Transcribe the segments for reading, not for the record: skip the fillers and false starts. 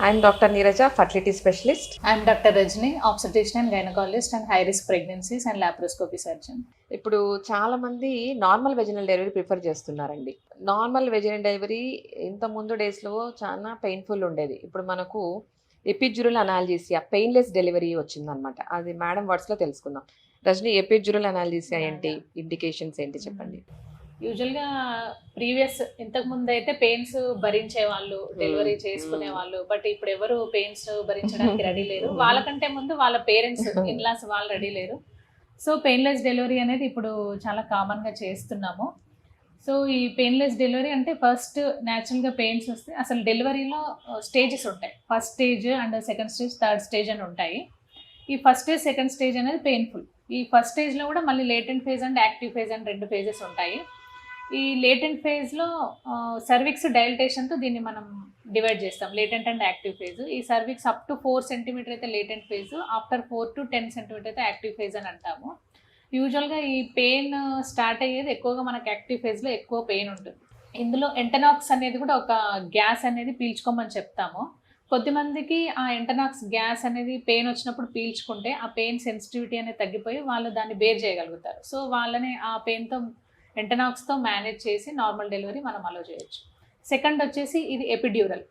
I'm Dr. Neeraja, fertility specialist. I'm Dr. Rajni, obstetrician and gynecologist and high-risk pregnancies and laparoscopy surgeon. ఇప్పుడు చాలా మంది normal vaginal delivery prefer చేస్తున్నారండి. Normal vaginal delivery ఇంత ముందు డేస్లో చాలా పెయిన్ఫుల్ ఉండేది. ఇప్పుడు మనకు ఎపిడ్యూరల్ అనాల్జీసియా పెయిన్లెస్ డెలివరీ వచ్చిందనమాట. అది మేడం వర్డ్స్లో తెలుసుకుందాం. రజని, ఎపిడ్యూరల్ అనాల్జీసియా ఏంటి, ఇండికేషన్స్ ఏంటి చెప్పండి. యూజువల్గా ప్రీవియస్ ఇంతకు ముందు అయితే పెయిన్స్ భరించే వాళ్ళు, డెలివరీ చేసుకునే వాళ్ళు, బట్ ఇప్పుడు ఎవరు పెయిన్స్ భరించడానికి రెడీ లేరు. వాళ్ళకంటే ముందు వాళ్ళ పేరెంట్స్ ఇన్లాస్ వాళ్ళు రెడీ లేరు. సో పెయిన్లెస్ డెలివరీ అనేది ఇప్పుడు చాలా కామన్గా చేస్తున్నాము. సో ఈ పెయిన్లెస్ డెలివరీ అంటే ఫస్ట్ న్యాచురల్గా పెయిన్స్ వస్తే అసలు డెలివరీలో స్టేజెస్ ఉంటాయి. First stage and second stage, third stage అని ఉంటాయి. ఈ ఫస్ట్ స్టేజ్, సెకండ్ స్టేజ్ అనేది పెయిన్ఫుల్. ఈ ఫస్ట్ స్టేజ్లో కూడా మళ్ళీ latent phase and active phase అని 2 ఫేజెస్ ఉంటాయి. ఈ లేటెంట్ ఫేజ్లో సర్విక్స్ డైలటేషన్తో దీన్ని మనం డివైడ్ చేస్తాం, లేటెంట్ అండ్ యాక్టివ్ ఫేజ్. ఈ సర్విక్స్ అప్ టు 4 సెంటీమీటర్ అయితే latent phase, after 4 to 10 centimetre అయితే యాక్టివ్ ఫేజ్ అని అంటాము. యూజువల్గా ఈ పెయిన్ స్టార్ట్ అయ్యేది ఎక్కువగా మనకు యాక్టివ్ ఫేజ్లో ఎక్కువ పెయిన్ ఉంటుంది. ఇందులో ఎంటనాక్స్ అనేది కూడా ఒక గ్యాస్ అనేది పీల్చుకోమని చెప్తాము. కొద్దిమందికి ఆ ఎంటనాక్స్ గ్యాస్ అనేది పెయిన్ వచ్చినప్పుడు పీల్చుకుంటే ఆ పెయిన్ సెన్సిటివిటీ అనేది తగ్గిపోయి వాళ్ళు దాన్ని బేర్ చేయగలుగుతారు. సో వాళ్ళని ఆ పెయిన్తో ఎంటనాక్స్తో మేనేజ్ చేసి నార్మల్ డెలివరీ మనం అలో చేయొచ్చు. సెకండ్ వచ్చేసి ఇది ఎపిడ్యూరల్.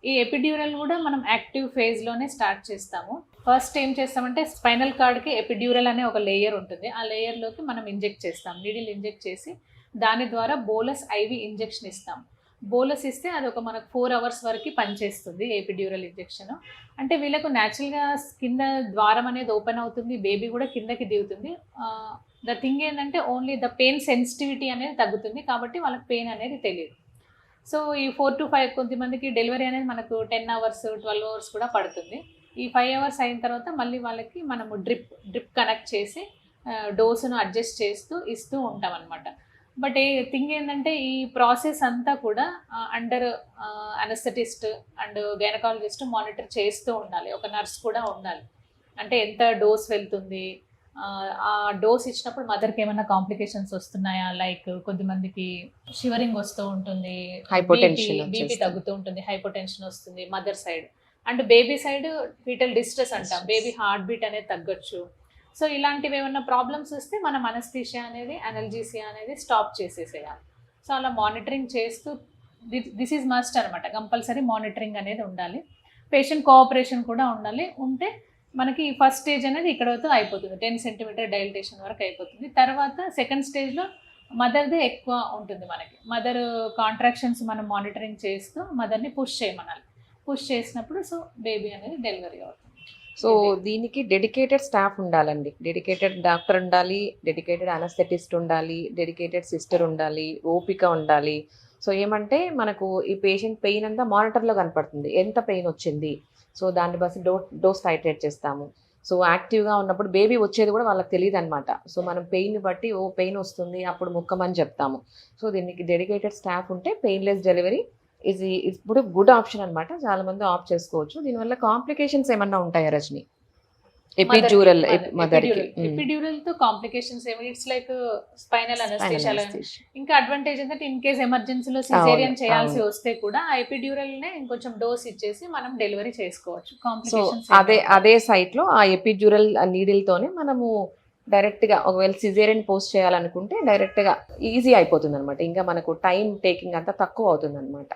ఈ ఎపిడ్యూరల్ కూడా మనం యాక్టివ్ ఫేజ్లోనే స్టార్ట్ చేస్తాము. ఫస్ట్ ఏం చేస్తామంటే స్పైనల్ కార్డ్కి ఎపిడ్యూరల్ అనే ఒక లేయర్ ఉంటుంది. ఆ లేయర్లోకి మనం ఇంజెక్ట్ చేస్తాం, నీడిల్ ఇంజెక్ట్ చేసి దాని ద్వారా బోలస్ ఐవి ఇంజెక్షన్ ఇస్తాం. బోలస్ ఇస్తే అది ఒక మనకు 4 hours వరకు పనిచేస్తుంది ఎపిడ్యూరల్ ఇంజెక్షన్. అంటే వీళ్ళకు న్యాచురల్గా కింద ద్వారం అనేది ఓపెన్ అవుతుంది, బేబీ కూడా కిందకి దిగుతుంది. ద థింగ్ ఏంటంటే ఓన్లీ ద పెయిన్ సెన్సిటివిటీ అనేది తగ్గుతుంది, కాబట్టి వాళ్ళకి పెయిన్ అనేది తెలియదు. సో ఈ 4 to 5 కొద్దిమందికి డెలివరీ అనేది మనకు 10 hours, 12 hours కూడా పడుతుంది. ఈ 5 hours అయిన తర్వాత మళ్ళీ వాళ్ళకి మనము డ్రిప్ కనెక్ట్ చేసి డోసును అడ్జస్ట్ చేస్తూ ఇస్తూ ఉంటాం అనమాట. బట్ థింగ్ ఏంటంటే ఈ ప్రాసెస్ అంతా కూడా under anaesthetist and gynaecologist monitor చేస్తూ ఉండాలి. ఒక నర్స్ కూడా ఉండాలి. అంటే ఎంత డోస్ వెళ్తుంది, ఆ డోస్ ఇచ్చినప్పుడు మదర్కి ఏమైనా కాంప్లికేషన్స్ వస్తున్నాయా, లైక్ కొద్దిమందికి షివరింగ్ వస్తూ ఉంటుంది, బీపీ తగ్గుతూ ఉంటుంది, హైపోటెన్షన్ వస్తుంది mother side. And baby side fetal distress అంటాం, బేబీ హార్ట్ బీట్ అనేది తగ్గొచ్చు. సో ఇలాంటివి ఏమైనా ప్రాబ్లమ్స్ వస్తే మనం అనస్థీషియా అనేది, అనల్జీసియా అనేది స్టాప్ చేసేసేయాలి. సో అలా మానిటరింగ్ చేస్తూ దిస్ ఈజ్ మస్ట్ అనమాట. కంపల్సరీ మానిటరింగ్ అనేది ఉండాలి, పేషెంట్ కోఆపరేషన్ కూడా ఉండాలి. ఉంటే మనకి ఫస్ట్ స్టేజ్ అనేది ఇక్కడతో అయిపోతుంది, 10 సెంటీమీటర్ డైలటేషన్ వరకు అయిపోతుంది. తర్వాత సెకండ్ స్టేజ్లో మదర్దే ఎక్కువ ఉంటుంది. మనకి మదర్ కాంట్రాక్షన్స్ మనం మానిటరింగ్ చేస్తూ మదర్ని పుష్ చేయమనాలి. పుష్ చేసినప్పుడు సో బేబీ అనేది డెలివరీ అవుతుంది. సో దీనికి డెడికేటెడ్ స్టాఫ్ ఉండాలండి, డెడికేటెడ్ డాక్టర్ ఉండాలి, డెడికేటెడ్ అనస్థెటిస్ట్ ఉండాలి, డెడికేటెడ్ సిస్టర్ ఉండాలి, ఓపిక ఉండాలి. సో ఏమంటే మనకు ఈ పేషెంట్ పెయిన్ అంతా మానిటర్లో కనపడుతుంది, ఎంత పెయిన్ వచ్చింది. సో దాన్ని బట్టి డోస్ టైట్రేట్ చేస్తాము. సో యాక్టివ్గా ఉన్నప్పుడు బేబీ వచ్చేది కూడా వాళ్ళకి తెలియదు అనమాట. సో మనం పెయిన్ బట్టి పెయిన్ వస్తుంది అప్పుడు ముక్కమని చెప్తాము. సో దీనికి డెడికేటెడ్ స్టాఫ్ ఉంటే పెయిన్లెస్ డెలివరీ ఇది ఇప్పుడు గుడ్ ఆప్షన్ అనమాట. చాలా మంది ఆప్ట్ చేసుకోవచ్చు. దీనివల్ల కాంప్లికేషన్స్ ఏమన్నా ఉంటాయా రజని? ఎపిడ్యూరల్ ఎపిడ్యూరల్ తో కాంప్లికేషన్స్ ఏమి, ఇట్స్ లైక్ స్పైనల్ అనస్థీషియా. ఇంకా అడ్వాంటేజ్ ఏంటంటే ఇన్ కేస్ ఎమర్జెన్సీలో సిజేరియన్ చేయాల్సి వస్తే కూడా ఆ ఎపిడ్యూరల్ నే ఇంకొంచెం డోస్ ఇచ్చేసి మనం డెలివరీ చేసుకోవచ్చు. కాంప్లికేషన్స్ అదే సైట్ లో ఆ ఎపిడ్యూరల్ నీడిల్ తోనే మనము డైరెక్ట్ గా ఒకవేళ సిజేరియన్ పోస్ట్ చేయాలనుకుంటే డైరెక్ట్ గా ఈజీ అయిపోతుంది అనమాట. ఇంకా మనకు టైం టేకింగ్ అంతా తక్కువ అవుతుంది అనమాట.